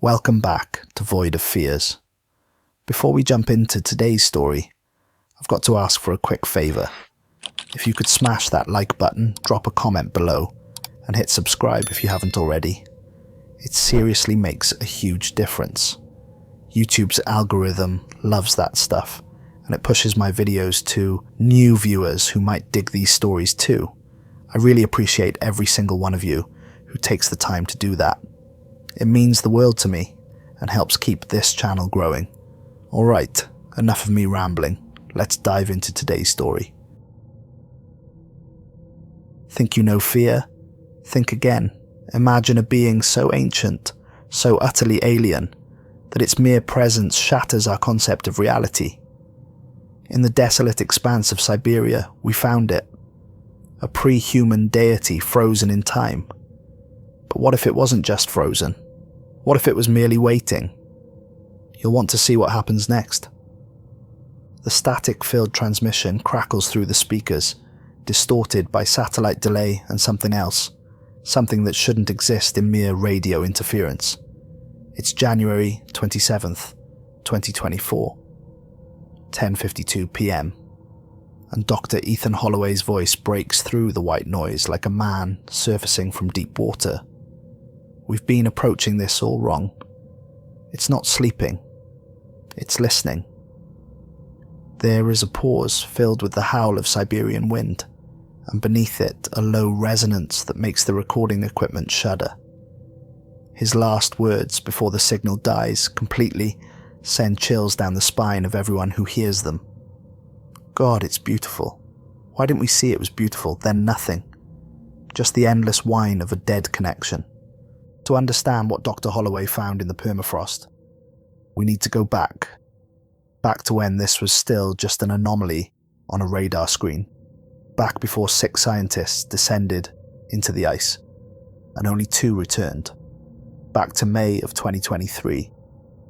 Welcome back to Void of Fears. Before we jump into today's story, I've got to ask for a quick favour. If you could smash that like button, drop a comment below, and hit subscribe if you haven't already. It seriously makes a huge difference. YouTube's algorithm loves that stuff, and it pushes my videos to new viewers who might dig these stories too. I really appreciate every single one of you who takes the time to do that. It means the world to me and helps keep this channel growing. Alright, enough of me rambling. Let's dive into today's story. Think you know fear? Think again. Imagine a being so ancient, so utterly alien, that its mere presence shatters our concept of reality. In the desolate expanse of Siberia, we found it. A pre-human deity frozen in time. But what if it wasn't just frozen? What if it was merely waiting? You'll want to see what happens next. The static-filled transmission crackles through the speakers, distorted by satellite delay and something else, something that shouldn't exist in mere radio interference. It's January 27th, 2024, 10:52 p.m, and Dr. Ethan Holloway's voice breaks through the white noise like a man surfacing from deep water. We've been approaching this all wrong. It's not sleeping. It's listening. There is a pause filled with the howl of Siberian wind, and beneath it a low resonance that makes the recording equipment shudder. His last words before the signal dies completely send chills down the spine of everyone who hears them. God, it's beautiful. Why didn't we see it was beautiful, then nothing? Just the endless whine of a dead connection. To understand what Dr. Holloway found in the permafrost, we need to go back to when this was still just an anomaly on a radar screen, back before 6 scientists descended into the ice, and only 2 returned, back to May of 2023,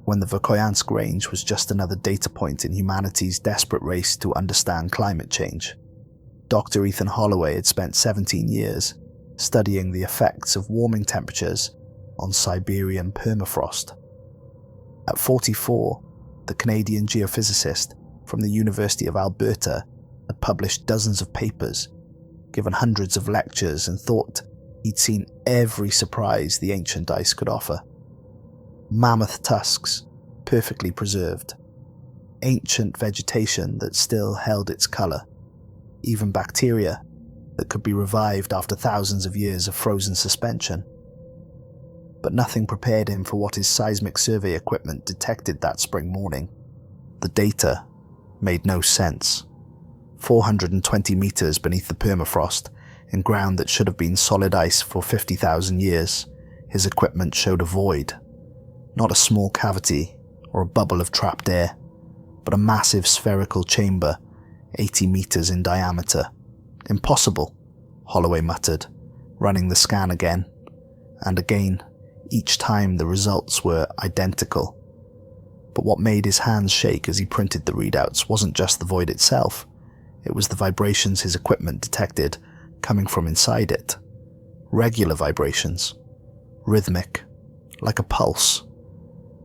when the Verkhoyansk Range was just another data point in humanity's desperate race to understand climate change. Dr. Ethan Holloway had spent 17 years studying the effects of warming temperatures on Siberian permafrost. At 44, the Canadian geophysicist from the University of Alberta had published dozens of papers, given hundreds of lectures, and thought he'd seen every surprise the ancient ice could offer. Mammoth tusks, perfectly preserved. Ancient vegetation that still held its colour. Even bacteria that could be revived after thousands of years of frozen suspension. But nothing prepared him for what his seismic survey equipment detected that spring morning. The data made no sense. 420 meters beneath the permafrost, in ground that should have been solid ice for 50,000 years, his equipment showed a void. Not a small cavity or a bubble of trapped air, but a massive spherical chamber, 80 meters in diameter. Impossible, Holloway muttered, running the scan again and again. Each time the results were identical. But what made his hands shake as he printed the readouts wasn't just the void itself, it was the vibrations his equipment detected coming from inside it. Regular vibrations. Rhythmic. Like a pulse.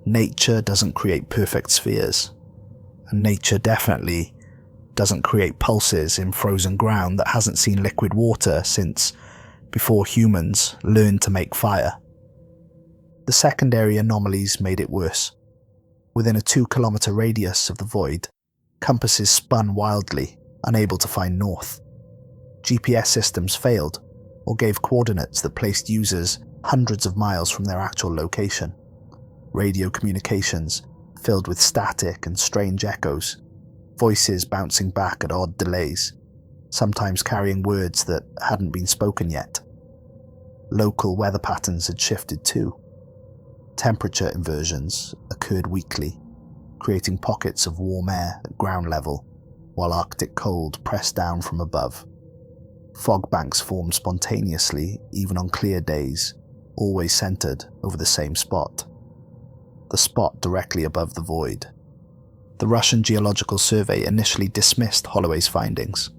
Nature doesn't create perfect spheres. And nature definitely doesn't create pulses in frozen ground that hasn't seen liquid water since before humans learned to make fire. The secondary anomalies made it worse. Within a 2-kilometer radius of the void, compasses spun wildly, unable to find north. GPS systems failed, or gave coordinates that placed users hundreds of miles from their actual location. Radio communications filled with static and strange echoes, voices bouncing back at odd delays, sometimes carrying words that hadn't been spoken yet. Local weather patterns had shifted too. Temperature inversions occurred weekly, creating pockets of warm air at ground level, while Arctic cold pressed down from above. Fog banks formed spontaneously, even on clear days, always centered over the same spot. The spot directly above the void. The Russian Geological Survey initially dismissed Holloway's findings.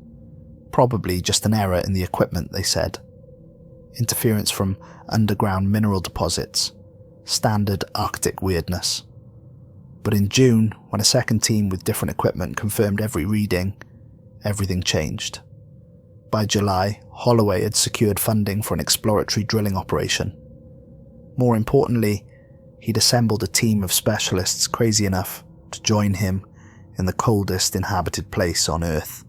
Probably just an error in the equipment, they said. Interference from underground mineral deposits, standard Arctic weirdness. But in June, when a second team with different equipment confirmed every reading, everything changed. By July, Holloway had secured funding for an exploratory drilling operation. More importantly, he'd assembled a team of specialists crazy enough to join him in the coldest inhabited place on Earth.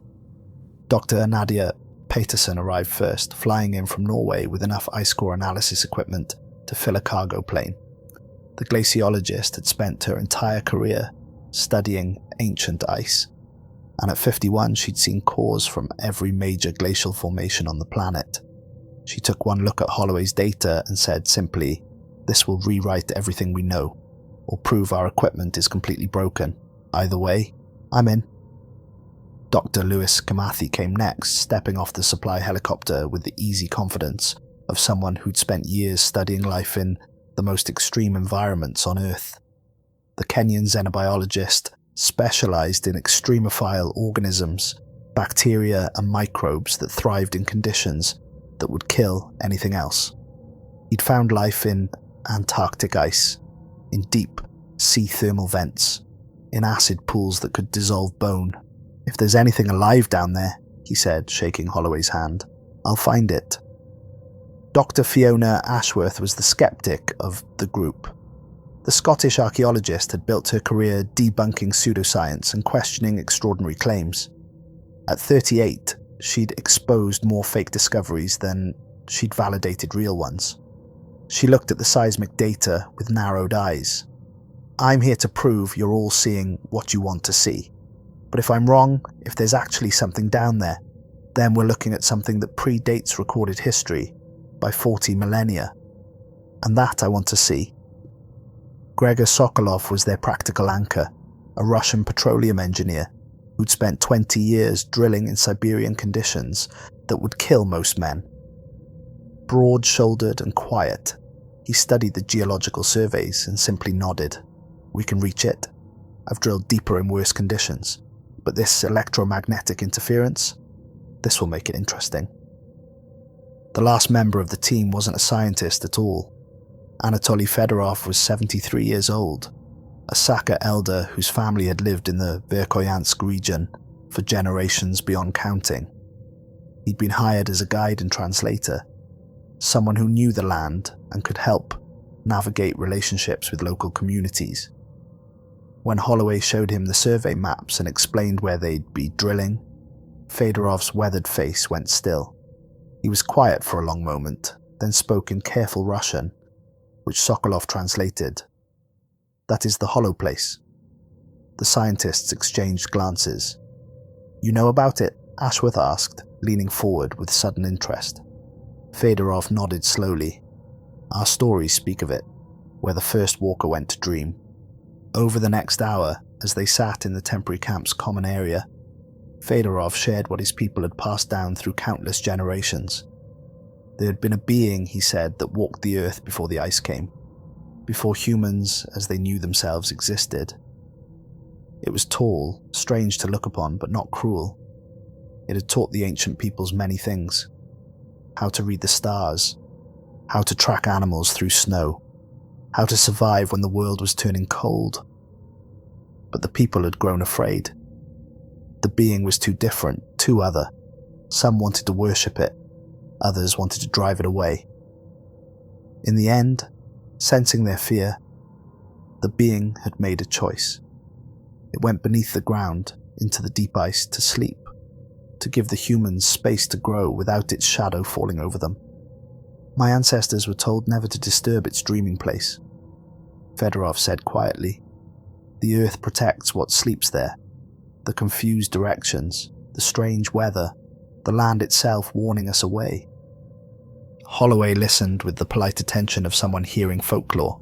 Dr. Nadia Peterson arrived first, flying in from Norway with enough ice core analysis equipment to fill a cargo plane. The glaciologist had spent her entire career studying ancient ice, and at 51 she'd seen cores from every major glacial formation on the planet. She took one look at Holloway's data and said simply, "This will rewrite everything we know, or prove our equipment is completely broken. Either way, I'm in." Dr. Lewis Kamathi came next, stepping off the supply helicopter with the easy confidence of someone who'd spent years studying life in the most extreme environments on Earth. The Kenyan xenobiologist specialized in extremophile organisms, bacteria and microbes that thrived in conditions that would kill anything else. He'd found life in Antarctic ice, in deep sea thermal vents, in acid pools that could dissolve bone. "If there's anything alive down there," he said, shaking Holloway's hand, "I'll find it." Dr. Fiona Ashworth was the skeptic of the group. The Scottish archaeologist had built her career debunking pseudoscience and questioning extraordinary claims. At 38, she'd exposed more fake discoveries than she'd validated real ones. She looked at the seismic data with narrowed eyes. "I'm here to prove you're all seeing what you want to see. But if I'm wrong, if there's actually something down there, then we're looking at something that predates recorded history by 40 millennia. And that I want to see." Gregor Sokolov was their practical anchor, a Russian petroleum engineer who'd spent 20 years drilling in Siberian conditions that would kill most men. Broad-shouldered and quiet, he studied the geological surveys and simply nodded. "We can reach it. I've drilled deeper in worse conditions. But this electromagnetic interference, this will make it interesting." The last member of the team wasn't a scientist at all. Anatoly Fedorov was 73 years old, a Sakha elder whose family had lived in the Verkhoyansk region for generations beyond counting. He'd been hired as a guide and translator, someone who knew the land and could help navigate relationships with local communities. When Holloway showed him the survey maps and explained where they'd be drilling, Fedorov's weathered face went still. He was quiet for a long moment, then spoke in careful Russian, which Sokolov translated. "That is the hollow place." The scientists exchanged glances. "You know about it?" Ashworth asked, leaning forward with sudden interest. Fedorov nodded slowly. "Our stories speak of it, where the first walker went to dream." Over the next hour, as they sat in the temporary camp's common area, Fedorov shared what his people had passed down through countless generations. There had been a being, he said, that walked the earth before the ice came, before humans as they knew themselves existed. It was tall, strange to look upon, but not cruel. It had taught the ancient peoples many things. How to read the stars, how to track animals through snow, how to survive when the world was turning cold. But the people had grown afraid. The being was too different, too other. Some wanted to worship it, others wanted to drive it away. In the end, sensing their fear, the being had made a choice. It went beneath the ground, into the deep ice, to sleep, to give the humans space to grow without its shadow falling over them. "My ancestors were told never to disturb its dreaming place," Fedorov said quietly. "The earth protects what sleeps there. The confused directions, the strange weather, the land itself warning us away." Holloway listened with the polite attention of someone hearing folklore,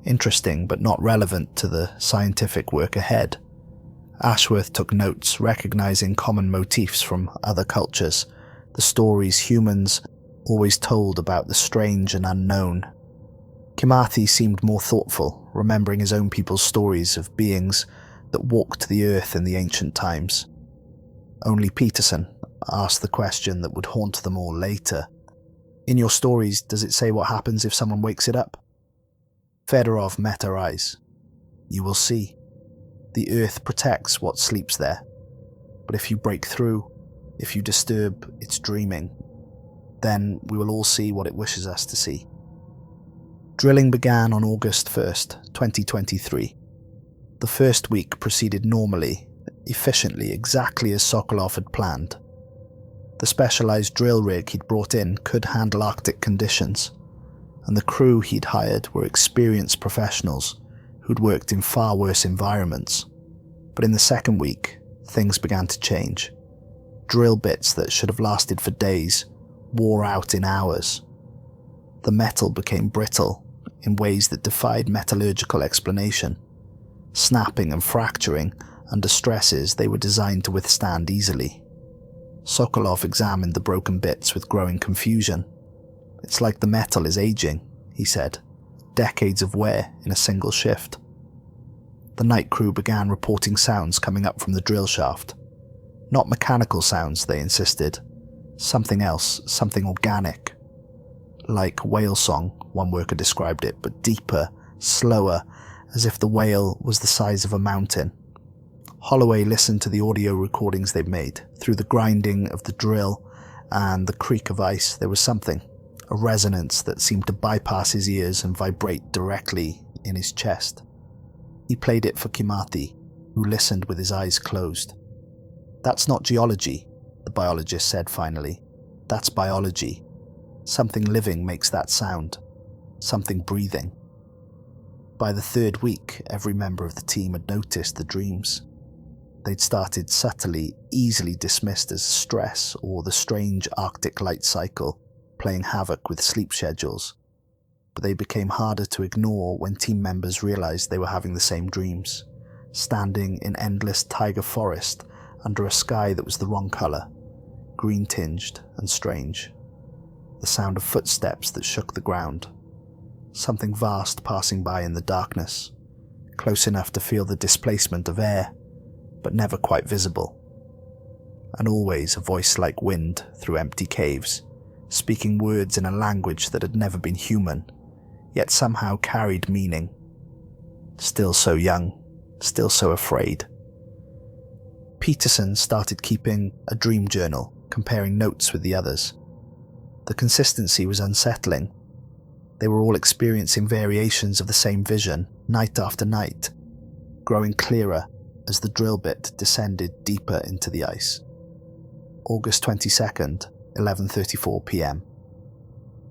interesting but not relevant to the scientific work ahead. Ashworth took notes, recognizing common motifs from other cultures, the stories humans always told about the strange and unknown. Kimathi seemed more thoughtful, remembering his own people's stories of beings that walked the earth in the ancient times. Only Peterson asked the question that would haunt them all later. "In your stories, does it say what happens if someone wakes it up?" Fedorov met her eyes. "You will see. The earth protects what sleeps there. But if you break through, if you disturb its dreaming, then we will all see what it wishes us to see." Drilling began on August 1st, 2023. The first week proceeded normally, efficiently, exactly as Sokolov had planned. The specialized drill rig he'd brought in could handle Arctic conditions, and the crew he'd hired were experienced professionals who'd worked in far worse environments. But in the second week, things began to change. Drill bits that should have lasted for days wore out in hours. The metal became brittle in ways that defied metallurgical explanation, snapping and fracturing under stresses they were designed to withstand easily. Sokolov examined the broken bits with growing confusion. "It's like the metal is aging," he said. "Decades of wear in a single shift." The night crew began reporting sounds coming up from the drill shaft. Not mechanical sounds, they insisted. Something else, something organic. Like whale song, one worker described it, but deeper, slower, as if the whale was the size of a mountain. Holloway listened to the audio recordings they'd made. Through the grinding of the drill and the creak of ice, there was something, a resonance that seemed to bypass his ears and vibrate directly in his chest. He played it for Kimathi, who listened with his eyes closed. "That's not geology," the biologist said finally. "That's biology. Something living makes that sound. Something breathing." By the third week, every member of the team had noticed the dreams. They'd started subtly, easily dismissed as stress or the strange Arctic light cycle playing havoc with sleep schedules. But they became harder to ignore when team members realized they were having the same dreams, standing in endless taiga forest under a sky that was the wrong color, green-tinged and strange. The sound of footsteps that shook the ground. Something vast passing by in the darkness, close enough to feel the displacement of air, but never quite visible. And always a voice like wind through empty caves, speaking words in a language that had never been human, yet somehow carried meaning. Still so young, still so afraid. Peterson started keeping a dream journal, comparing notes with the others. The consistency was unsettling. They were all experiencing variations of the same vision, night after night, growing clearer as the drill bit descended deeper into the ice. August 22nd, 11:34 p.m.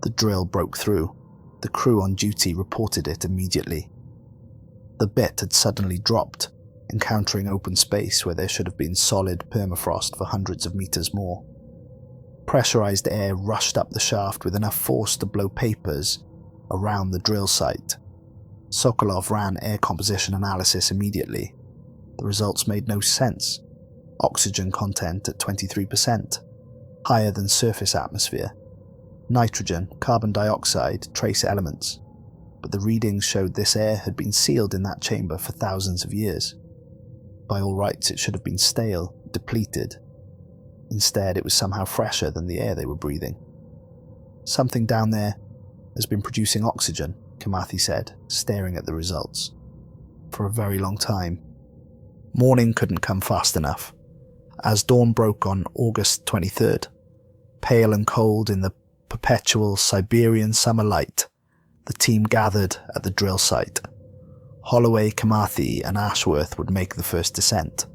The drill broke through. The crew on duty reported it immediately. The bit had suddenly dropped, encountering open space where there should have been solid permafrost for hundreds of meters more. Pressurized air rushed up the shaft with enough force to blow papers around the drill site. Sokolov ran air composition analysis immediately. The results made no sense. Oxygen content at 23%, higher than surface atmosphere. Nitrogen, carbon dioxide, trace elements. But the readings showed this air had been sealed in that chamber for thousands of years. By all rights, it should have been stale, depleted. Instead, it was somehow fresher than the air they were breathing. "Something down there has been producing oxygen," Kimathi said, staring at the results. "For a very long time." Morning couldn't come fast enough. As dawn broke on August 23rd, pale and cold in the perpetual Siberian summer light, the team gathered at the drill site. Holloway, Kimathi, and Ashworth would make the first descent.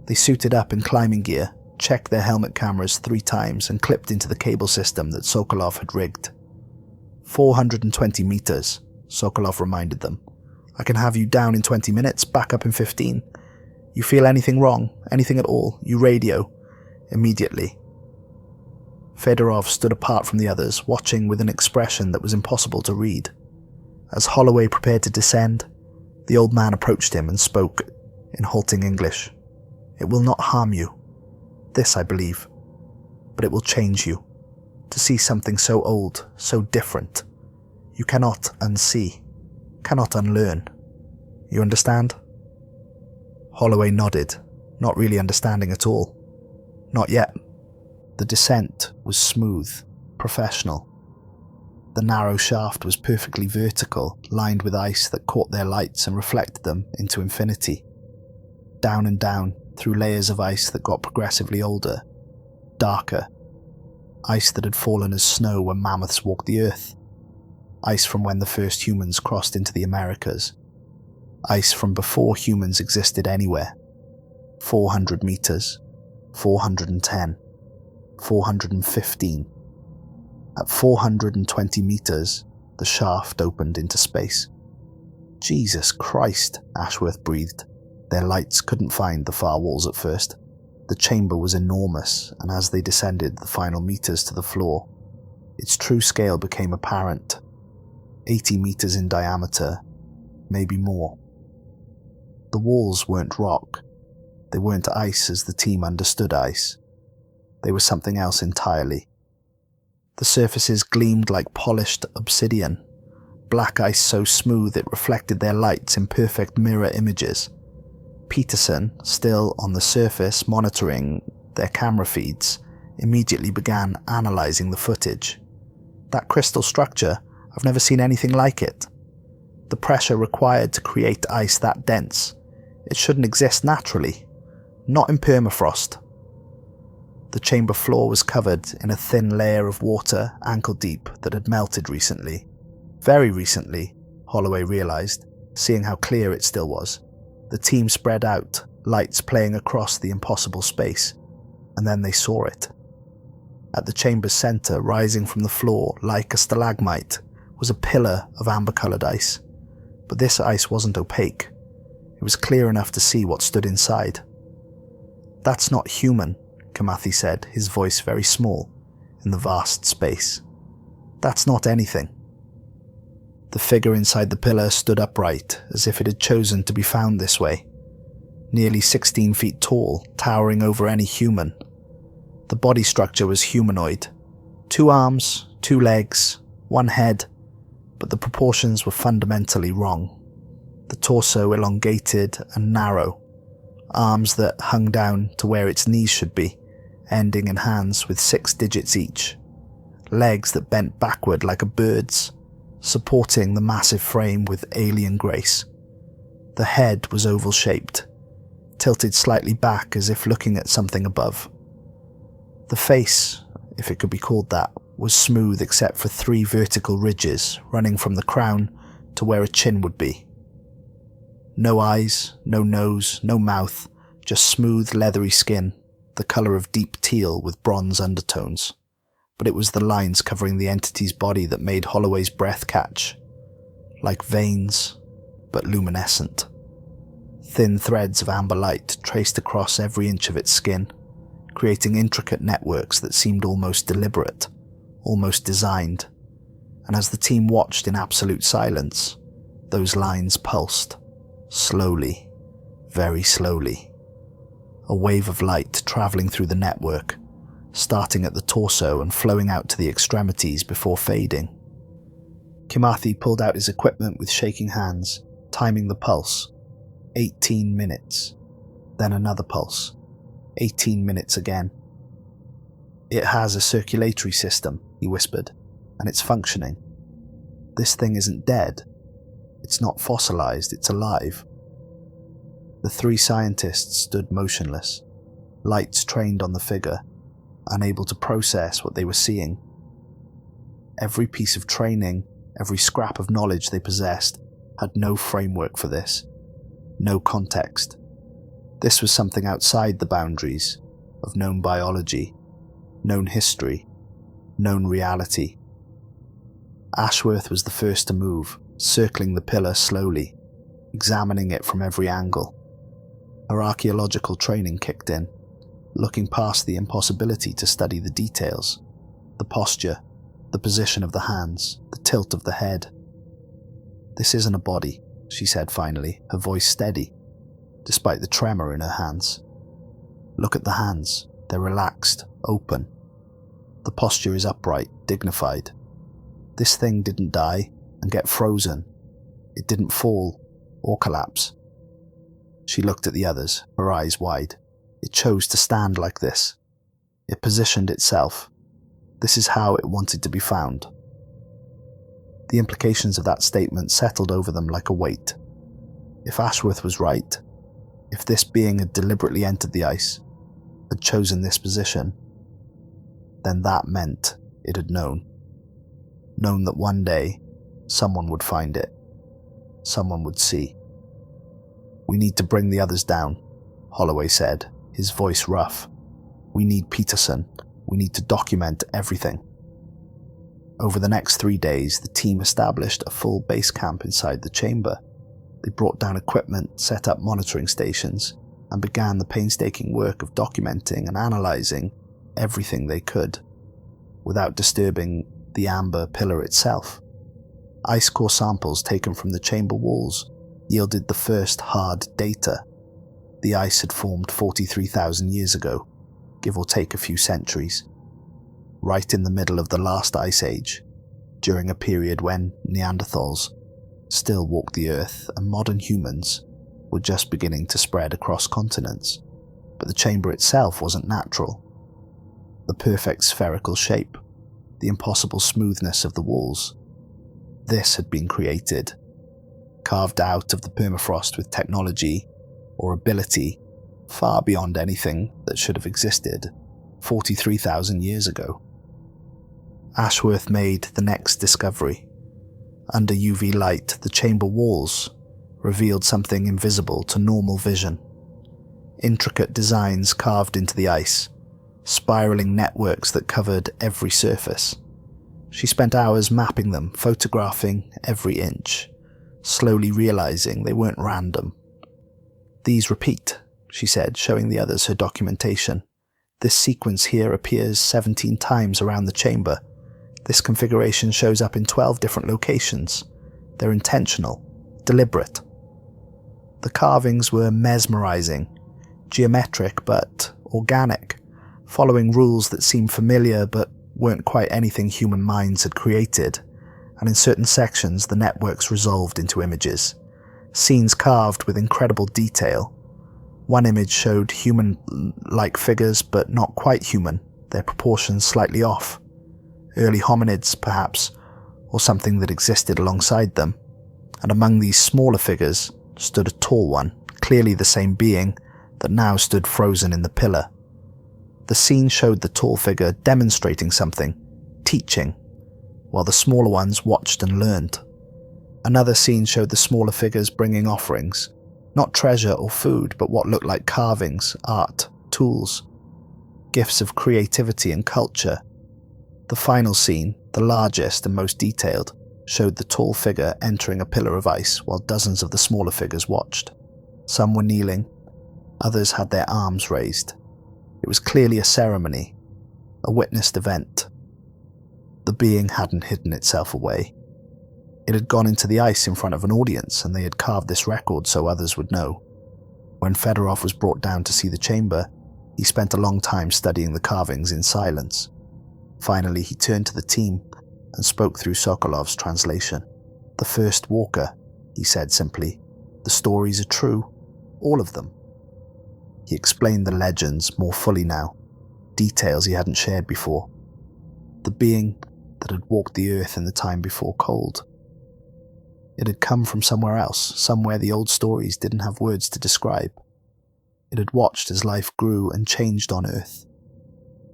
They suited up in climbing gear, checked their helmet cameras 3 times, and clipped into the cable system that Sokolov had rigged. 420 meters, Sokolov reminded them. "I can have you down in 20 minutes, back up in 15. You feel anything wrong, anything at all, you radio. Immediately." Fedorov stood apart from the others, watching with an expression that was impossible to read. As Holloway prepared to descend, the old man approached him and spoke in halting English. "It will not harm you. This, I believe. But it will change you. To see something so old, so different. You cannot unsee, cannot unlearn. You understand?" Holloway nodded, not really understanding at all. "Not yet." The descent was smooth, professional. The narrow shaft was perfectly vertical, lined with ice that caught their lights and reflected them into infinity. Down and down, through layers of ice that got progressively older, darker. Ice that had fallen as snow when mammoths walked the earth. Ice from when the first humans crossed into the Americas. Ice from before humans existed anywhere. 400 meters, 410, 415. At 420 meters, the shaft opened into space. Jesus Christ, Ashworth breathed. Their lights couldn't find the far walls at first. The chamber was enormous, and as they descended the final meters to the floor, its true scale became apparent. 80 meters in diameter, maybe more. The walls weren't rock. They weren't ice as the team understood ice. They were something else entirely. The surfaces gleamed like polished obsidian, black ice so smooth it reflected their lights in perfect mirror images. Peterson, still on the surface monitoring their camera feeds, immediately began analysing the footage. That crystal structure, I've never seen anything like it. The pressure required to create ice that dense, it shouldn't exist naturally, not in permafrost. The chamber floor was covered in a thin layer of water ankle deep that had melted recently. Very recently, Holloway realised, seeing how clear it still was. The team spread out, lights playing across the impossible space, and then they saw it. At the chamber's centre, rising from the floor like a stalagmite, was a pillar of amber-coloured ice. But this ice wasn't opaque. It was clear enough to see what stood inside. "That's not human," Kimathi said, his voice very small in the vast space. "That's not anything." The figure inside the pillar stood upright, as if it had chosen to be found this way. Nearly 16 feet tall, towering over any human. The body structure was humanoid. 2 arms, 2 legs, 1 head, but the proportions were fundamentally wrong. The torso elongated and narrow, arms that hung down to where its knees should be, ending in hands with 6 digits each, legs that bent backward like a bird's, supporting the massive frame with alien grace. The head was oval-shaped, tilted slightly back as if looking at something above. The face, if it could be called that, was smooth except for 3 vertical ridges running from the crown to where a chin would be. No eyes, no nose, no mouth, just smooth leathery skin, the colour of deep teal with bronze undertones. But it was the lines covering the entity's body that made Holloway's breath catch. Like veins, but luminescent. Thin threads of amber light traced across every inch of its skin, creating intricate networks that seemed almost deliberate, almost designed. And as the team watched in absolute silence, those lines pulsed, slowly, very slowly. A wave of light travelling through the network, starting at the torso and flowing out to the extremities before fading. Kimathi pulled out his equipment with shaking hands, timing the pulse. 18 minutes. Then another pulse. 18 minutes again. "It has a circulatory system," he whispered, "and it's functioning. This thing isn't dead. It's not fossilized, it's alive." The 3 scientists stood motionless, lights trained on the figure, unable to process what they were seeing. Every piece of training, every scrap of knowledge they possessed, had no framework for this, no context. This was something outside the boundaries of known biology, known history, known reality. Ashworth was the first to move, circling the pillar slowly, examining it from every angle. Her archaeological training kicked in, looking past the impossibility to study the details, the posture, the position of the hands, the tilt of the head. "This isn't a body," she said finally, her voice steady, despite the tremor in her hands. "Look at the hands. They're relaxed, open. The posture is upright, dignified. This thing didn't die and get frozen. It didn't fall or collapse." She looked at the others, her eyes wide. It chose to stand like this. It positioned itself. This is how it wanted to be found. The implications of that statement settled over them like a weight. If Ashworth was right, if this being had deliberately entered the ice, had chosen this position, then that meant it had known. Known that one day, someone would find it. Someone would see. "We need to bring the others down," Holloway said, his voice rough. "We need Peterson. We need to document everything." Over the next 3 days, the team established a full base camp inside the chamber. They brought down equipment, set up monitoring stations, and began the painstaking work of documenting and analysing everything they could, without disturbing the amber pillar itself. Ice core samples taken from the chamber walls yielded the first hard data. The ice had formed 43,000 years ago, give or take a few centuries, right in the middle of the last ice age, during a period when Neanderthals still walked the earth and modern humans were just beginning to spread across continents. But the chamber itself wasn't natural. The perfect spherical shape, the impossible smoothness of the walls, this had been created, carved out of the permafrost with technology or ability far beyond anything that should have existed 43,000 years ago. Ashworth made the next discovery. Under UV light, the chamber walls revealed something invisible to normal vision. Intricate designs carved into the ice, spiraling networks that covered every surface. She spent hours mapping them, photographing every inch, slowly realizing they weren't random. "These repeat," she said, showing the others her documentation. "This sequence here appears 17 times around the chamber. This configuration shows up in 12 different locations. They're intentional, deliberate." The carvings were mesmerizing, geometric but organic, following rules that seemed familiar but weren't quite anything human minds had created, and in certain sections the networks resolved into images, scenes carved with incredible detail. One image showed human-like figures but not quite human, their proportions slightly off. Early hominids, perhaps, or something that existed alongside them, and among these smaller figures stood a tall one, clearly the same being that now stood frozen in the pillar. The scene showed the tall figure demonstrating something, teaching, while the smaller ones watched and learned. Another scene showed the smaller figures bringing offerings, not treasure or food, but what looked like carvings, art, tools, gifts of creativity and culture. The final scene, the largest and most detailed, showed the tall figure entering a pillar of ice while dozens of the smaller figures watched. Some were kneeling, others had their arms raised. It was clearly a ceremony, a witnessed event. The being hadn't hidden itself away. It had gone into the ice in front of an audience, and they had carved this record so others would know. When Fedorov was brought down to see the chamber, he spent a long time studying the carvings in silence. Finally, he turned to the team and spoke through Sokolov's translation. "The first walker," he said simply. "The stories are true, all of them." He explained the legends more fully now, details he hadn't shared before. The being that had walked the earth in the time before cold. It had come from somewhere else, somewhere the old stories didn't have words to describe. It had watched as life grew and changed on Earth.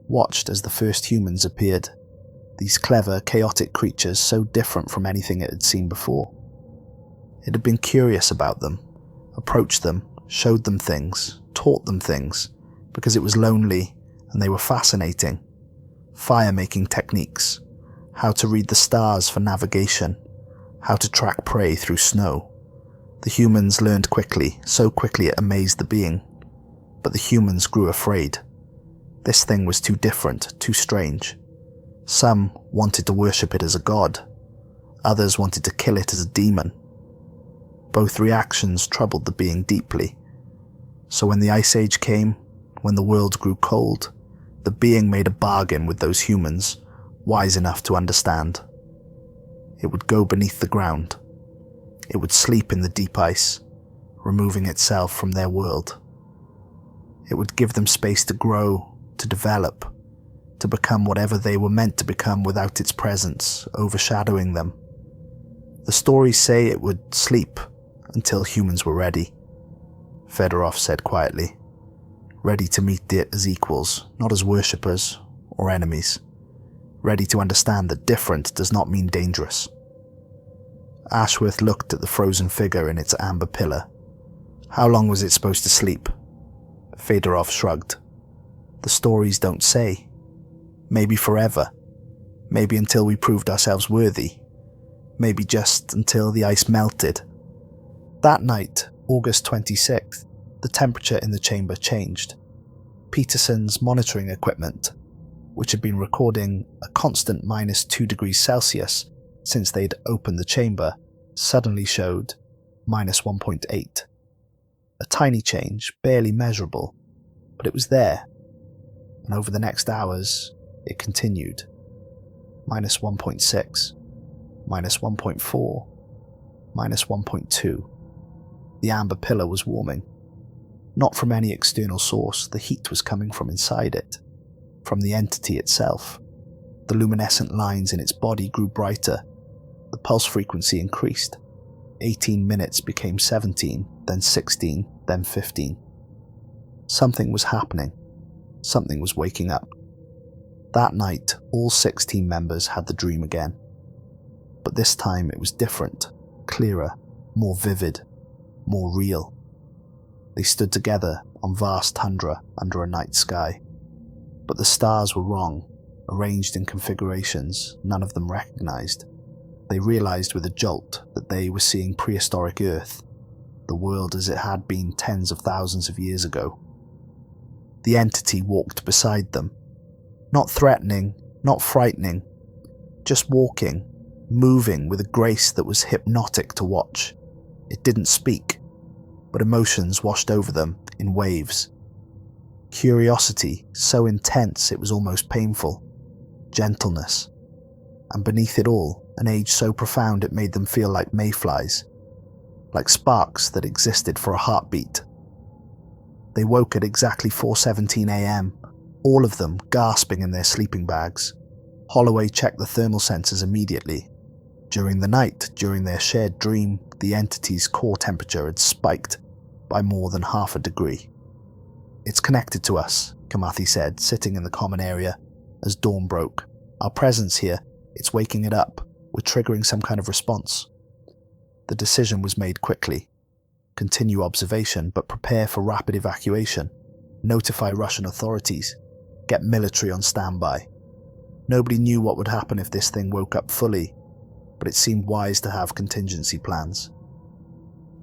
Watched as the first humans appeared, these clever, chaotic creatures so different from anything it had seen before. It had been curious about them, approached them, showed them things, taught them things, because it was lonely and they were fascinating. Fire-making techniques, how to read the stars for navigation, how to track prey through snow. The humans learned quickly, so quickly it amazed the being. But the humans grew afraid. This thing was too different, too strange. Some wanted to worship it as a god. Others wanted to kill it as a demon. Both reactions troubled the being deeply. So when the Ice Age came, when the world grew cold, the being made a bargain with those humans, wise enough to understand. It would go beneath the ground. It would sleep in the deep ice, removing itself from their world. It would give them space to grow, to develop, to become whatever they were meant to become without its presence overshadowing them. The stories say it would sleep until humans were ready, Fedorov said quietly, ready to meet it as equals, not as worshippers or enemies, ready to understand that different does not mean dangerous. Ashworth looked at the frozen figure in its amber pillar. How long was it supposed to sleep? Fedorov shrugged. The stories don't say. Maybe forever. Maybe until we proved ourselves worthy. Maybe just until the ice melted. That night, August 26th, the temperature in the chamber changed. Peterson's monitoring equipment, which had been recording a constant -2 degrees Celsius since they'd opened the chamber, suddenly showed -1.8. A tiny change, barely measurable, but it was there, and over the next hours, it continued. -1.6, -1.4, -1.2. The amber pillar was warming. Not from any external source, the heat was coming from inside it, from the entity itself. The luminescent lines in its body grew brighter. The pulse frequency increased. 18 minutes became 17, then 16, then 15. Something was happening. Something was waking up. That night, all 6 team members had the dream again. But this time it was different, clearer, more vivid, more real. They stood together on vast tundra under a night sky. But the stars were wrong, arranged in configurations none of them recognized. They realized with a jolt that they were seeing prehistoric Earth, the world as it had been tens of thousands of years ago. The entity walked beside them. Not threatening, not frightening, just walking, moving with a grace that was hypnotic to watch. It didn't speak, but emotions washed over them in waves. Curiosity so intense it was almost painful. Gentleness. And beneath it all, an age so profound it made them feel like mayflies. Like sparks that existed for a heartbeat. They woke at exactly 4:17 a.m., all of them gasping in their sleeping bags. Holloway checked the thermal sensors immediately. During the night, during their shared dream, the entity's core temperature had spiked by more than half a degree. It's connected to us, Kamathi said, sitting in the common area as dawn broke. Our presence here, it's waking it up. We're triggering some kind of response. The decision was made quickly. Continue observation, but prepare for rapid evacuation. Notify Russian authorities. Get military on standby. Nobody knew what would happen if this thing woke up fully, but it seemed wise to have contingency plans.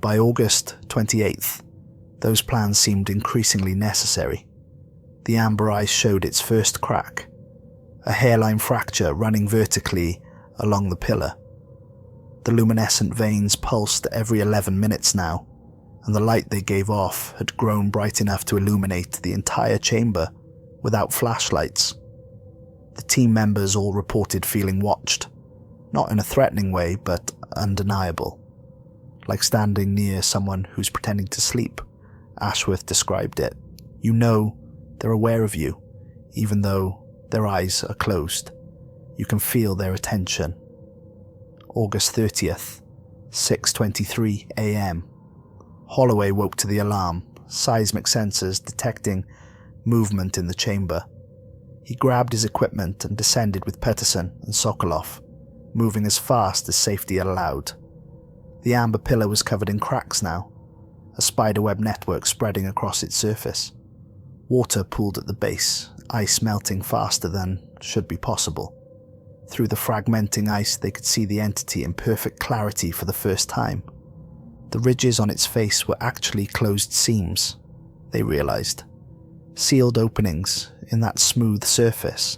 By August 28th, those plans seemed increasingly necessary. The amber ice showed its first crack, a hairline fracture running vertically along the pillar. The luminescent veins pulsed every 11 minutes now, and the light they gave off had grown bright enough to illuminate the entire chamber without flashlights. The team members all reported feeling watched, not in a threatening way, but undeniable. Like standing near someone who's pretending to sleep, Ashworth described it. You know they're aware of you, even though their eyes are closed. You can feel their attention. August 30th, 6:23 a.m. Holloway woke to the alarm, seismic sensors detecting movement in the chamber. He grabbed his equipment and descended with Peterson and Sokolov, moving as fast as safety allowed. The amber pillar was covered in cracks now, a spiderweb network spreading across its surface. Water pooled at the base, ice melting faster than should be possible. Through the fragmenting ice they could see the entity in perfect clarity for the first time. The ridges on its face were actually closed seams, they realized. Sealed openings in that smooth surface.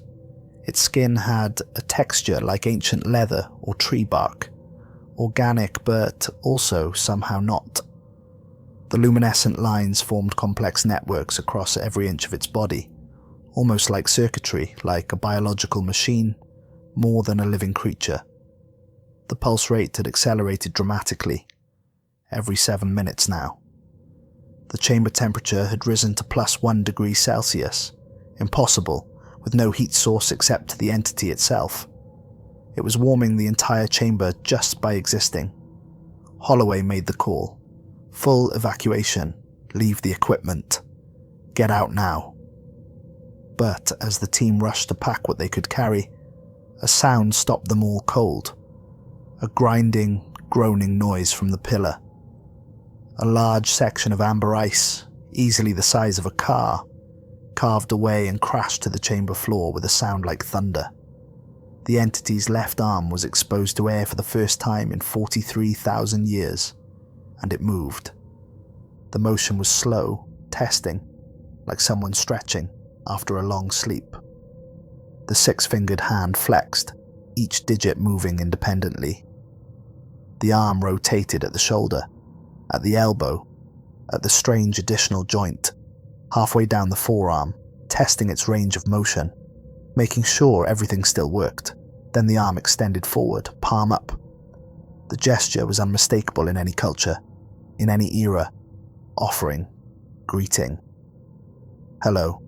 Its skin had a texture like ancient leather or tree bark. Organic, but also somehow not. The luminescent lines formed complex networks across every inch of its body, almost like circuitry, like a biological machine, more than a living creature. The pulse rate had accelerated dramatically, every 7 minutes now. The chamber temperature had risen to +1 degree Celsius, impossible, with no heat source except the entity itself. It was warming the entire chamber just by existing. Holloway made the call. Full evacuation. Leave the equipment. Get out now. But as the team rushed to pack what they could carry, a sound stopped them all cold. A grinding, groaning noise from the pillar. A large section of amber ice, easily the size of a car, carved away and crashed to the chamber floor with a sound like thunder. The entity's left arm was exposed to air for the first time in 43,000 years, and it moved. The motion was slow, testing, like someone stretching after a long sleep. The six-fingered hand flexed, each digit moving independently. The arm rotated at the shoulder, at the elbow, at the strange additional joint, halfway down the forearm, testing its range of motion, making sure everything still worked. Then the arm extended forward, palm up. The gesture was unmistakable in any culture, in any era, offering, greeting. Hello.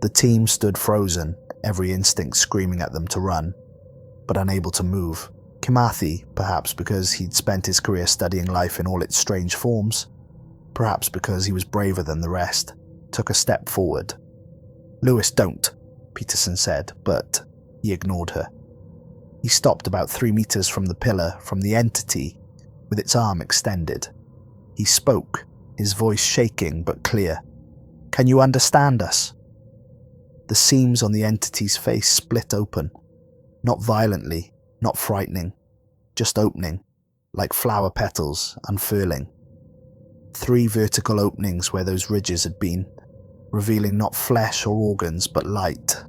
The team stood frozen, every instinct screaming at them to run, but unable to move. Kimathi, perhaps because he'd spent his career studying life in all its strange forms, perhaps because he was braver than the rest, took a step forward. Lewis, don't, Peterson said, but he ignored her. He stopped about 3 meters from the pillar, from the entity, with its arm extended. He spoke, his voice shaking but clear. Can you understand us? The seams on the entity's face split open, not violently, not frightening, just opening, like flower petals unfurling. 3 vertical openings where those ridges had been, revealing not flesh or organs but light.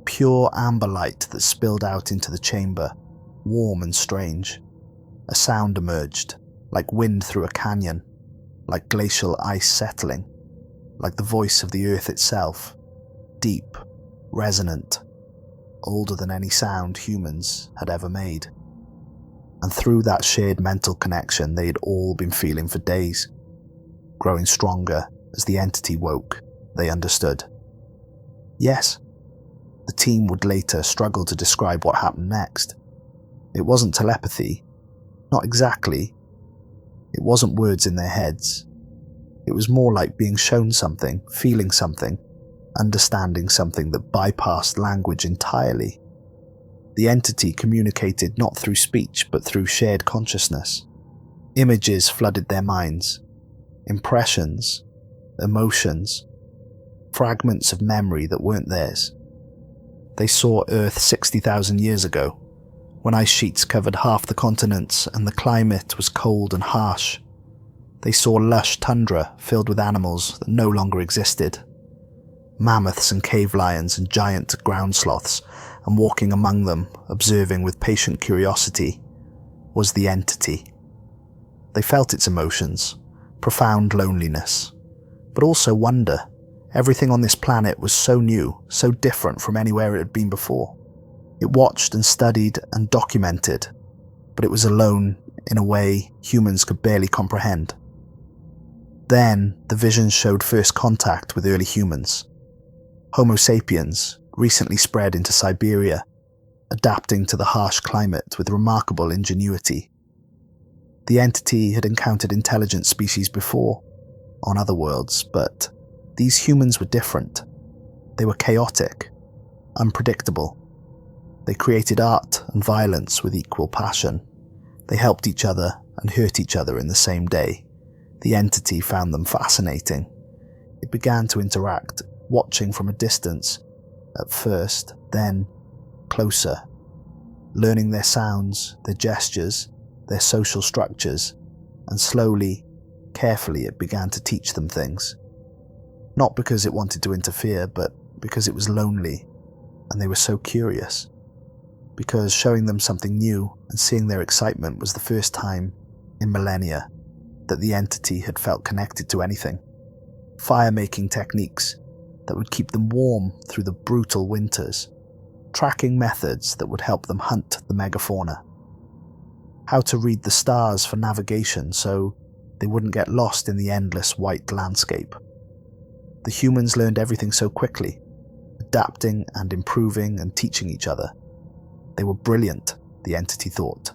Pure amber light that spilled out into the chamber, warm and strange. A sound emerged, like wind through a canyon, like glacial ice settling, like the voice of the earth itself, deep, resonant, older than any sound humans had ever made. And through that shared mental connection they had all been feeling for days. Growing stronger as the entity woke, they understood. Yes, the team would later struggle to describe what happened next. It wasn't telepathy. Not exactly. It wasn't words in their heads. It was more like being shown something, feeling something, understanding something that bypassed language entirely. The entity communicated not through speech but through shared consciousness. Images flooded their minds. Impressions, emotions, fragments of memory that weren't theirs. They saw Earth 60,000 years ago, when ice sheets covered half the continents and the climate was cold and harsh. They saw lush tundra filled with animals that no longer existed. Mammoths and cave lions and giant ground sloths, and walking among them, observing with patient curiosity, was the entity. They felt its emotions, profound loneliness, but also wonder. Everything on this planet was so new, so different from anywhere it had been before. It watched and studied and documented, but it was alone in a way humans could barely comprehend. Then, the visions showed first contact with early humans. Homo sapiens, recently spread into Siberia, adapting to the harsh climate with remarkable ingenuity. The entity had encountered intelligent species before, on other worlds, but these humans were different. They were chaotic, unpredictable. They created art and violence with equal passion. They helped each other and hurt each other in the same day. The entity found them fascinating. It began to interact, watching from a distance, at first, then closer, learning their sounds, their gestures, their social structures, and slowly, carefully it began to teach them things. Not because it wanted to interfere, but because it was lonely, and they were so curious. Because showing them something new and seeing their excitement was the first time, in millennia, that the entity had felt connected to anything. Fire-making techniques that would keep them warm through the brutal winters. Tracking methods that would help them hunt the megafauna. How to read the stars for navigation so they wouldn't get lost in the endless white landscape. The humans learned everything so quickly, adapting and improving and teaching each other. They were brilliant, the entity thought.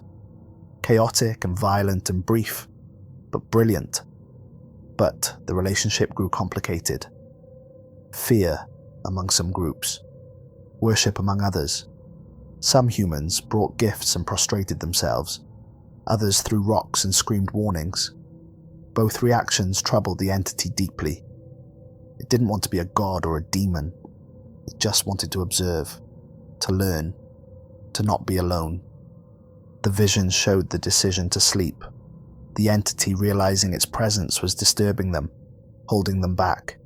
Chaotic and violent and brief, but brilliant. But the relationship grew complicated. Fear among some groups, worship among others. Some humans brought gifts and prostrated themselves. Others threw rocks and screamed warnings. Both reactions troubled the entity deeply. It didn't want to be a god or a demon. It just wanted to observe, to learn, to not be alone. The vision showed the decision to sleep, the entity realizing its presence was disturbing them, holding them back.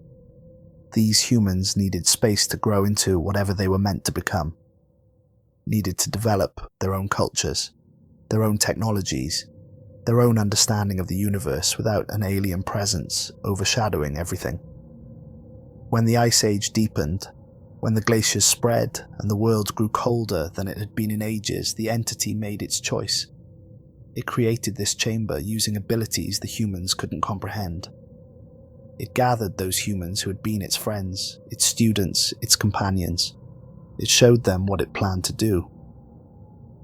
These humans needed space to grow into whatever they were meant to become. Needed to develop their own cultures, their own technologies, their own understanding of the universe without an alien presence overshadowing everything. When the Ice Age deepened, when the glaciers spread and the world grew colder than it had been in ages, the entity made its choice. It created this chamber using abilities the humans couldn't comprehend. It gathered those humans who had been its friends, its students, its companions. It showed them what it planned to do.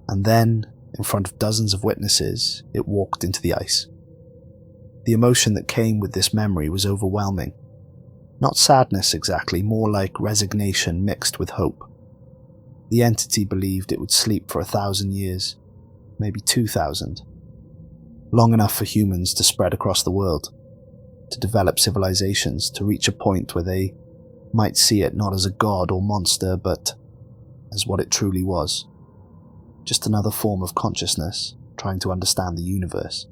And then, in front of dozens of witnesses, it walked into the ice. The emotion that came with this memory was overwhelming. Not sadness exactly, more like resignation mixed with hope. The entity believed it would sleep for 1,000 years, maybe 2,000. Long enough for humans to spread across the world, to develop civilizations, to reach a point where they might see it not as a god or monster, but as what it truly was. Just another form of consciousness, trying to understand the universe.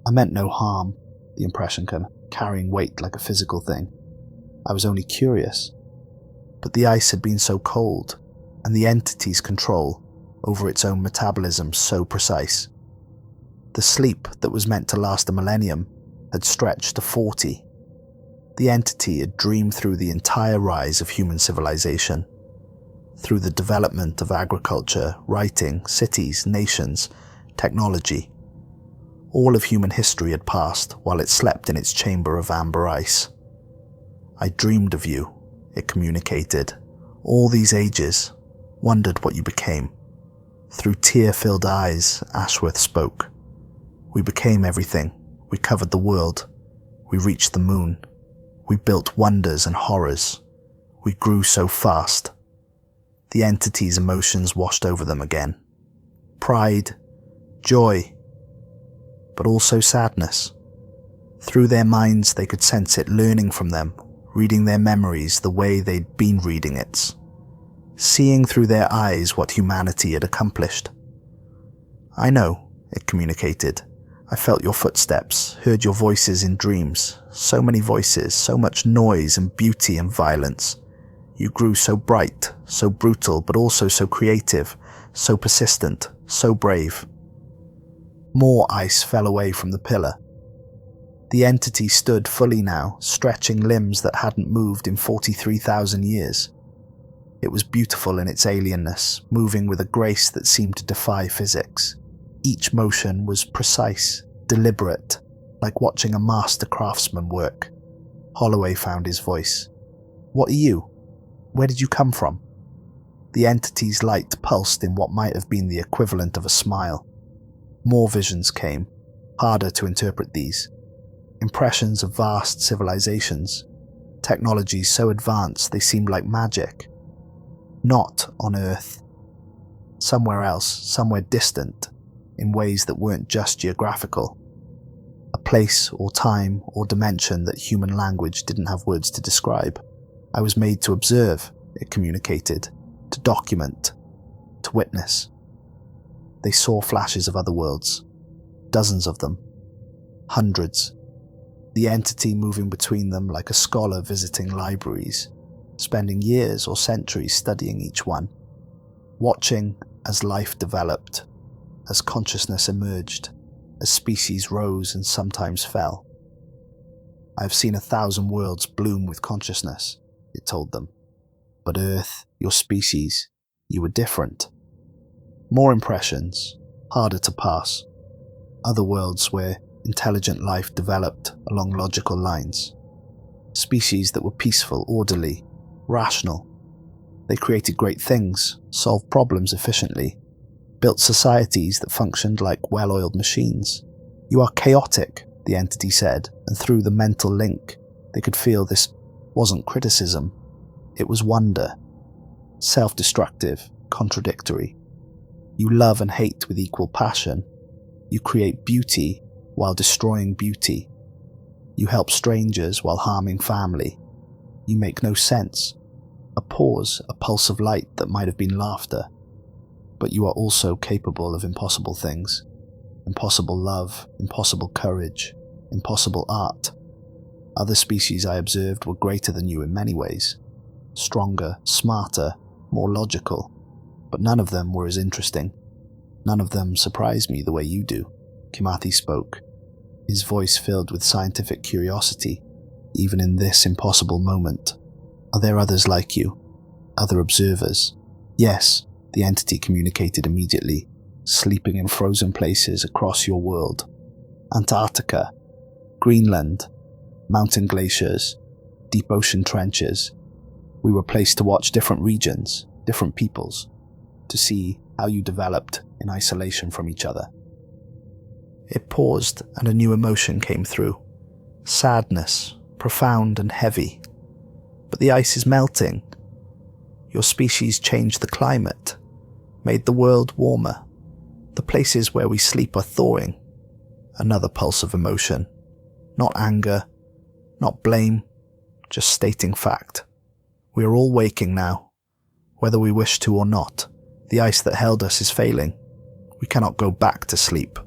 I meant no harm, the impression carrying weight like a physical thing. I was only curious. But the ice had been so cold, and the entity's control over its own metabolism so precise. The sleep that was meant to last a millennium had stretched to 40. The entity had dreamed through the entire rise of human civilization, through the development of agriculture, writing, cities, nations, technology. All of human history had passed while it slept in its chamber of amber ice. I dreamed of you, it communicated. All these ages, wondered what you became. Through tear-filled eyes, Ashworth spoke. We became everything. We covered the world. We reached the moon. We built wonders and horrors. We grew so fast. The entity's emotions washed over them again. Pride, joy, but also sadness. Through their minds they could sense it learning from them, reading their memories the way they'd been reading its, seeing through their eyes what humanity had accomplished. I know, it communicated. I felt your footsteps, heard your voices in dreams. So many voices, so much noise and beauty and violence. You grew so bright, so brutal, but also so creative, so persistent, so brave. More ice fell away from the pillar. The entity stood fully now, stretching limbs that hadn't moved in 43,000 years. It was beautiful in its alienness, moving with a grace that seemed to defy physics. Each motion was precise, deliberate, like watching a master craftsman work. Holloway found his voice. What are you? Where did you come from? The entity's light pulsed in what might have been the equivalent of a smile. More visions came, harder to interpret these. Impressions of vast civilizations, technologies so advanced they seemed like magic. Not on Earth. Somewhere else, somewhere distant, in ways that weren't just geographical. A place or time or dimension that human language didn't have words to describe. I was made to observe, it communicated, to document, to witness. They saw flashes of other worlds, dozens of them, hundreds. The entity moving between them like a scholar visiting libraries, spending years or centuries studying each one, watching as life developed, as consciousness emerged, as species rose and sometimes fell. I have seen 1,000 worlds bloom with consciousness, it told them. But Earth, your species, you were different. More impressions, harder to pass. Other worlds where intelligent life developed along logical lines. Species that were peaceful, orderly, rational. They created great things, solved problems efficiently. built societies that functioned like well-oiled machines. You are chaotic, the entity said, and through the mental link, they could feel this wasn't criticism. It was wonder. Self-destructive, contradictory. You love and hate with equal passion. You create beauty while destroying beauty. You help strangers while harming family. You make no sense. A pause, a pulse of light that might have been laughter. But you are also capable of impossible things. Impossible love, impossible courage, impossible art. Other species I observed were greater than you in many ways. Stronger, smarter, more logical. But none of them were as interesting. None of them surprised me the way you do. Kimathi spoke, his voice filled with scientific curiosity, even in this impossible moment. Are there others like you? Other observers? Yes, the entity communicated immediately, sleeping in frozen places across your world. Antarctica, Greenland, mountain glaciers, deep ocean trenches. We were placed to watch different regions, different peoples, to see how you developed in isolation from each other. It paused and a new emotion came through. Sadness, profound and heavy. But the ice is melting. Your species changed the climate, made the world warmer. The places where we sleep are thawing. Another pulse of emotion. Not anger, not blame, just stating fact. We are all waking now. Whether we wish to or not, the ice that held us is failing. We cannot go back to sleep.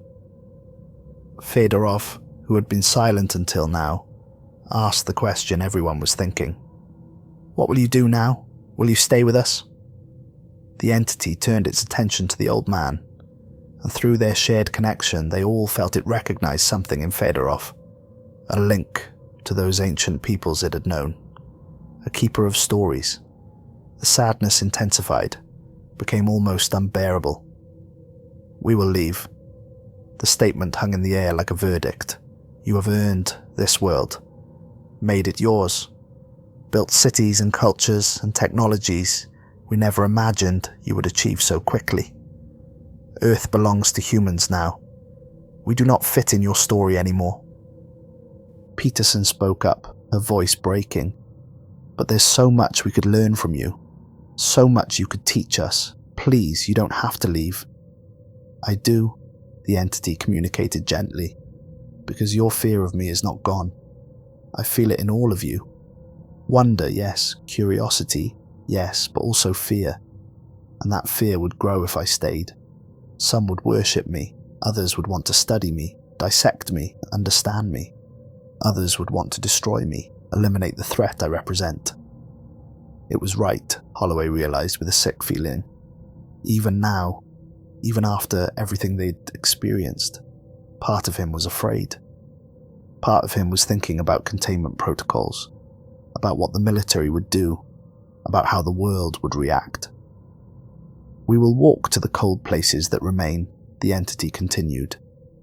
Fedorov, who had been silent until now, asked the question everyone was thinking. What will you do now? Will you stay with us? The entity turned its attention to the old man, and through their shared connection they all felt it recognized something in Fedorov. A link to those ancient peoples it had known. A keeper of stories. The sadness intensified, became almost unbearable. We will leave. The statement hung in the air like a verdict. You have earned this world. Made it yours. Built cities and cultures and technologies we never imagined you would achieve so quickly. Earth belongs to humans now. We do not fit in your story anymore. Peterson spoke up, her voice breaking. But there's so much we could learn from you. So much you could teach us. Please, you don't have to leave. I do, the entity communicated gently, because your fear of me is not gone. I feel it in all of you. Wonder, yes. Curiosity, yes, but also fear. And that fear would grow if I stayed. Some would worship me. Others would want to study me, dissect me, understand me. Others would want to destroy me, eliminate the threat I represent. It was right, Holloway realized with a sick feeling. Even now, even after everything they'd experienced, part of him was afraid. Part of him was thinking about containment protocols, about what the military would do, about how the world would react. We will walk to the cold places that remain, the entity continued,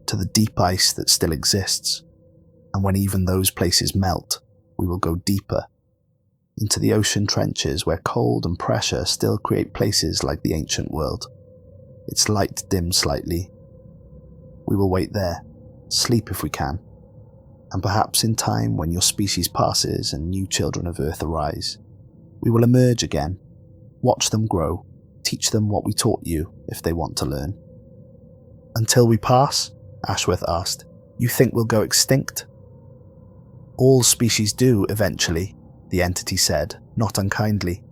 to the deep ice that still exists, and when even those places melt, we will go deeper, into the ocean trenches where cold and pressure still create places like the ancient world. Its light dims slightly. We will wait there, sleep if we can, and perhaps in time when your species passes and new children of Earth arise, we will emerge again, watch them grow, teach them what we taught you if they want to learn. Until we pass? Ashworth asked. You think we'll go extinct? All species do eventually, the entity said, not unkindly.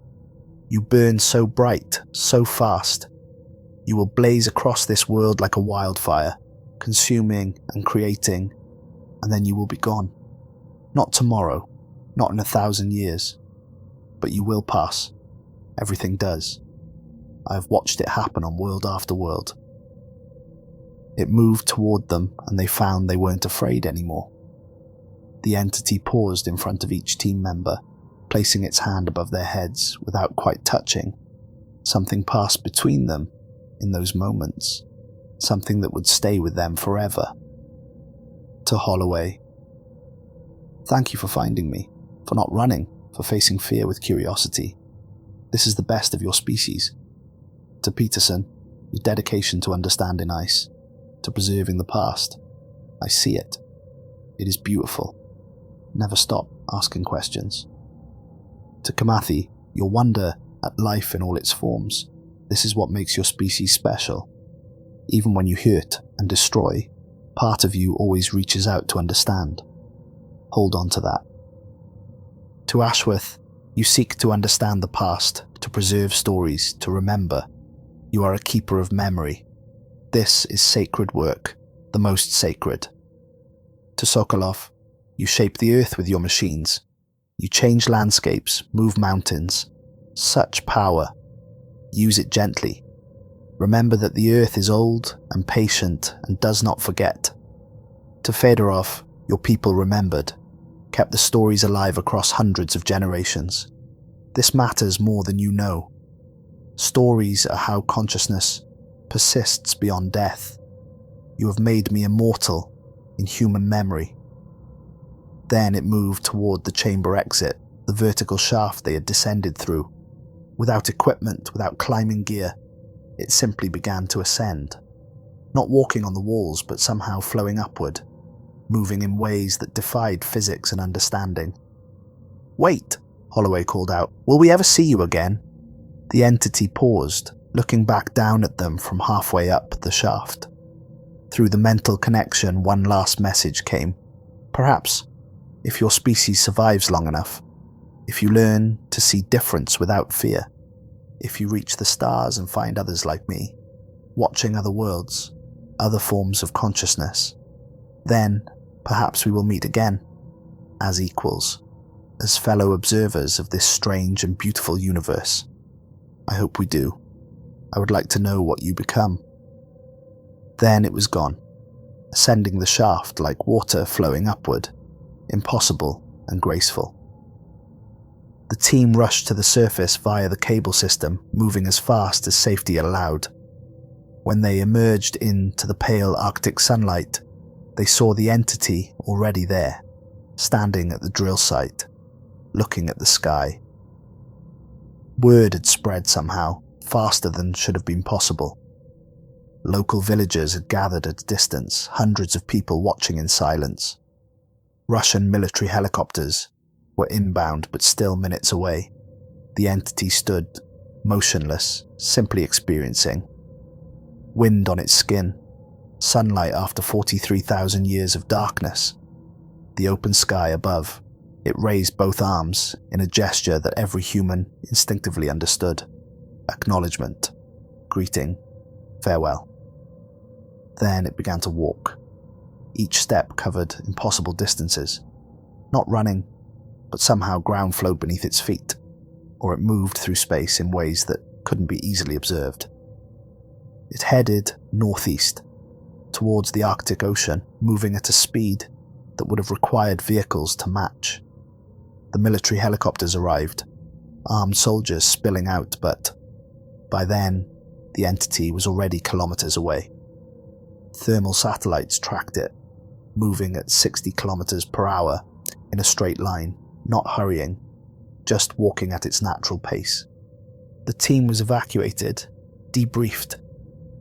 You burn so bright, so fast. You will blaze across this world like a wildfire, consuming and creating, and then you will be gone. Not tomorrow, not in 1,000 years, but you will pass. Everything does. I have watched it happen on world after world. It moved toward them, and they found they weren't afraid anymore. The entity paused in front of each team member, placing its hand above their heads without quite touching. Something passed between them in those moments, something that would stay with them forever. To Holloway. Thank you for finding me, for not running, for facing fear with curiosity. This is the best of your species. To Peterson. your dedication to understanding ice, to preserving the past. I see it. It is beautiful. Never stop asking questions. To Kamathi, your wonder at life in all its forms. This is what makes your species special. Even when you hurt and destroy, part of you always reaches out to understand. Hold on to that. To Ashworth, you seek to understand the past, to preserve stories, to remember. You are a keeper of memory. This is sacred work, the most sacred. To Sokolov, you shape the earth with your machines. You change landscapes, move mountains. Such power. Use it gently. Remember that the earth is old and patient and does not forget. To Fedorov, your people remembered, kept the stories alive across hundreds of generations. This matters more than you know. Stories are how consciousness persists beyond death. You have made me immortal in human memory. Then it moved toward the chamber exit, the vertical shaft they had descended through. Without equipment, without climbing gear, it simply began to ascend. Not walking on the walls, but somehow flowing upward, moving in ways that defied physics and understanding. "Wait," Holloway called out. "Will we ever see you again?" The entity paused, looking back down at them from halfway up the shaft. Through the mental connection, one last message came. "Perhaps, if your species survives long enough, if you learn to see difference without fear, if you reach the stars and find others like me, watching other worlds, other forms of consciousness, then perhaps we will meet again, as equals, as fellow observers of this strange and beautiful universe. I hope we do. I would like to know what you become." Then it was gone, ascending the shaft like water flowing upward, impossible and graceful. The team rushed to the surface via the cable system, moving as fast as safety allowed. When they emerged into the pale Arctic sunlight, they saw the entity already there, standing at the drill site, looking at the sky. Word had spread somehow, faster than should have been possible. Local villagers had gathered at a distance, hundreds of people watching in silence. Russian military helicopters were inbound but still minutes away. The entity stood, motionless, simply experiencing. Wind on its skin, sunlight after 43,000 years of darkness. The open sky above. It raised both arms in a gesture that every human instinctively understood. Acknowledgement, greeting, farewell. Then it began to walk. Each step covered impossible distances. Not running, but somehow ground flowed beneath its feet, or it moved through space in ways that couldn't be easily observed. It headed northeast, towards the Arctic Ocean, moving at a speed that would have required vehicles to match. The military helicopters arrived, armed soldiers spilling out, but by then, the entity was already kilometers away. Thermal satellites tracked it, moving at 60 kilometers per hour in a straight line, not hurrying, just walking at its natural pace. The team was evacuated, debriefed,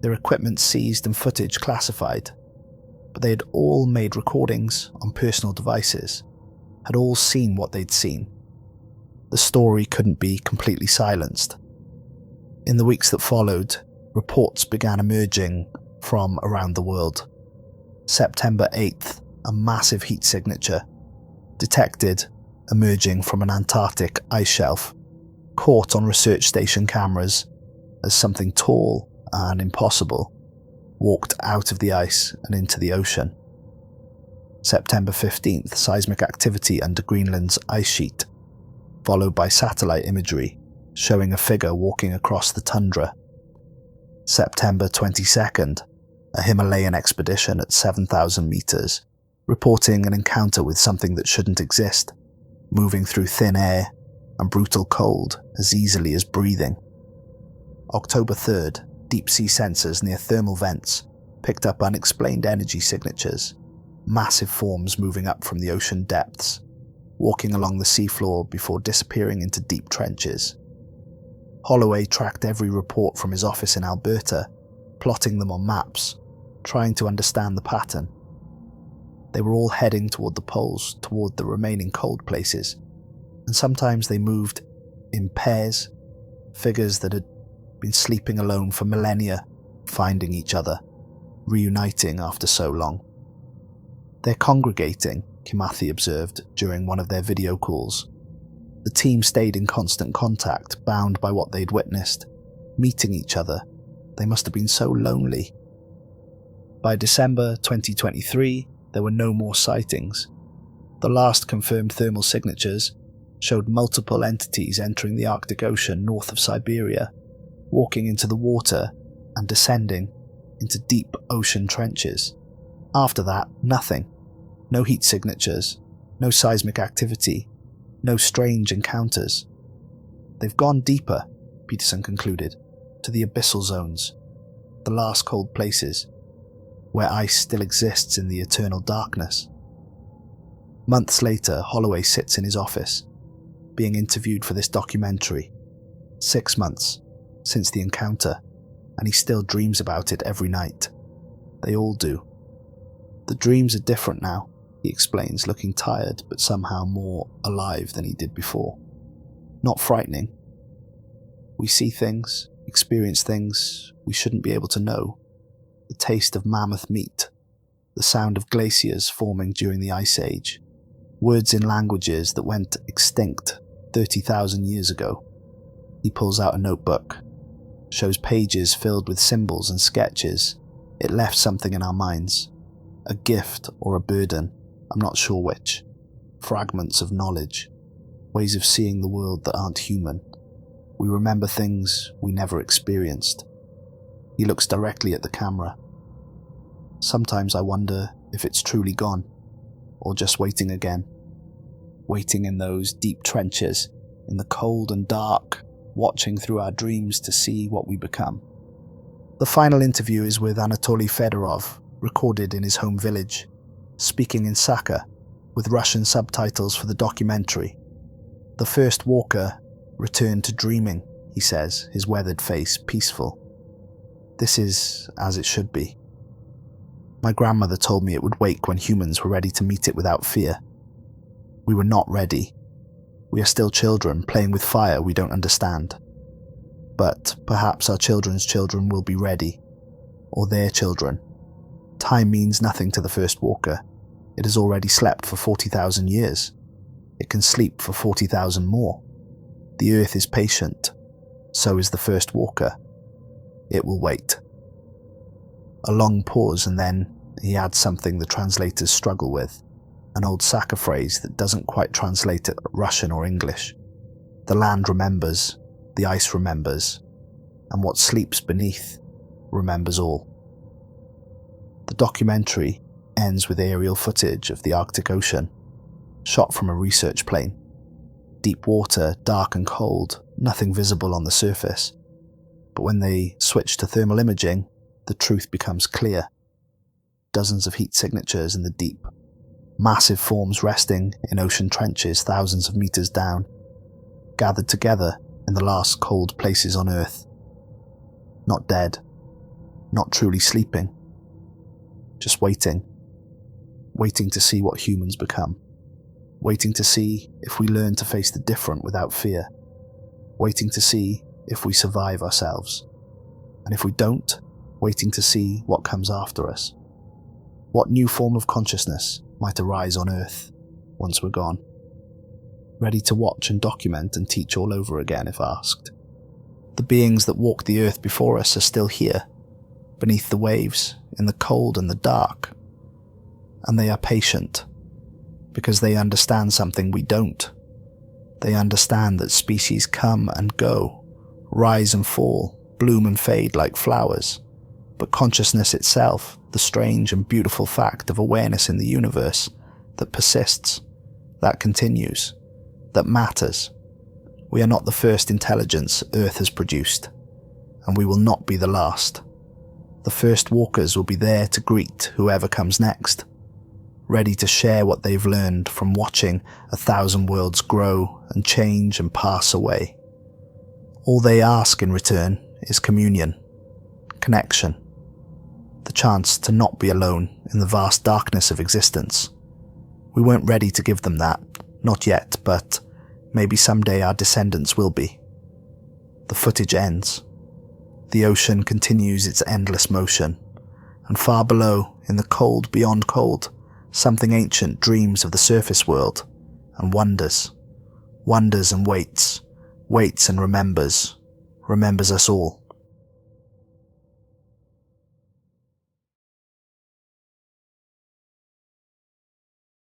their equipment seized and footage classified, but they had all made recordings on personal devices, had all seen what they'd seen. The story couldn't be completely silenced. In the weeks that followed, reports began emerging from around the world. September 8th, a massive heat signature, detected emerging from an Antarctic ice shelf, caught on research station cameras as something tall and impossible walked out of the ice and into the ocean. September 15th, seismic activity under Greenland's ice sheet, followed by satellite imagery showing a figure walking across the tundra. September 22nd, a Himalayan expedition at 7,000 meters, reporting an encounter with something that shouldn't exist, moving through thin air and brutal cold as easily as breathing. October 3rd, deep-sea sensors near thermal vents picked up unexplained energy signatures, massive forms moving up from the ocean depths, walking along the seafloor before disappearing into deep trenches. Holloway tracked every report from his office in Alberta, plotting them on maps, trying to understand the pattern. They were all heading toward the poles, toward the remaining cold places, and sometimes they moved in pairs, figures that had been sleeping alone for millennia, finding each other, reuniting after so long. They're congregating, Kimathi observed during one of their video calls. The team stayed in constant contact, bound by what they'd witnessed, meeting each other. They must have been so lonely. By December 2023, there were no more sightings. The last confirmed thermal signatures showed multiple entities entering the Arctic Ocean north of Siberia, walking into the water and descending into deep ocean trenches. After that, nothing. No heat signatures, no seismic activity, no strange encounters. They've gone deeper, Peterson concluded, to the abyssal zones, the last cold places, where ice still exists in the eternal darkness. Months later, Holloway sits in his office, being interviewed for this documentary. 6 months since the encounter, and he still dreams about it every night. They all do. The dreams are different now, he explains, looking tired but somehow more alive than he did before. Not frightening. We see things, experience things we shouldn't be able to know. The taste of mammoth meat, the sound of glaciers forming during the Ice Age, words in languages that went extinct 30,000 years ago. He pulls out a notebook, shows pages filled with symbols and sketches. It left something in our minds. A gift or a burden, I'm not sure which. Fragments of knowledge, ways of seeing the world that aren't human. We remember things we never experienced. He looks directly at the camera. Sometimes I wonder if it's truly gone, or just waiting again. Waiting in those deep trenches, in the cold and dark, watching through our dreams to see what we become. The final interview is with Anatoly Fedorov, recorded in his home village, speaking in Sakha, with Russian subtitles for the documentary. The first walker returned to dreaming, he says, his weathered face peaceful. This is as it should be. My grandmother told me it would wake when humans were ready to meet it without fear. We were not ready. We are still children playing with fire we don't understand. But perhaps our children's children will be ready, or their children. Time means nothing to the first walker. It has already slept for 40,000 years. It can sleep for 40,000 more. The earth is patient. So is the first walker. It will wait. A long pause, and then he adds something the translators struggle with. An old Sakha phrase that doesn't quite translate to Russian or English. The land remembers, the ice remembers, and what sleeps beneath remembers all. The documentary ends with aerial footage of the Arctic Ocean, shot from a research plane. Deep water, dark and cold, nothing visible on the surface. But when they switch to thermal imaging, the truth becomes clear. Dozens of heat signatures in the deep. Massive forms resting in ocean trenches thousands of meters down, gathered together in the last cold places on Earth. Not dead, not truly sleeping, just waiting to see what humans become, waiting to see if we learn to face the different without fear, waiting to see if we survive ourselves, and if we don't, waiting to see what comes after us. What new form of consciousness might arise on Earth once we're gone, ready to watch and document and teach all over again if asked. The beings that walked the Earth before us are still here, beneath the waves, in the cold and the dark, and they are patient, because they understand something we don't. They understand that species come and go, rise and fall, bloom and fade like flowers, but consciousness itself, the strange and beautiful fact of awareness in the universe that persists, that continues, that matters. We are not the first intelligence Earth has produced, and we will not be the last. The first walkers will be there to greet whoever comes next, ready to share what they've learned from watching 1,000 worlds grow and change and pass away. All they ask in return is communion, connection, the chance to not be alone in the vast darkness of existence. We weren't ready to give them that, not yet, but maybe someday our descendants will be. The footage ends. The ocean continues its endless motion, and far below, in the cold beyond cold, something ancient dreams of the surface world, and wonders and waits and remembers us all.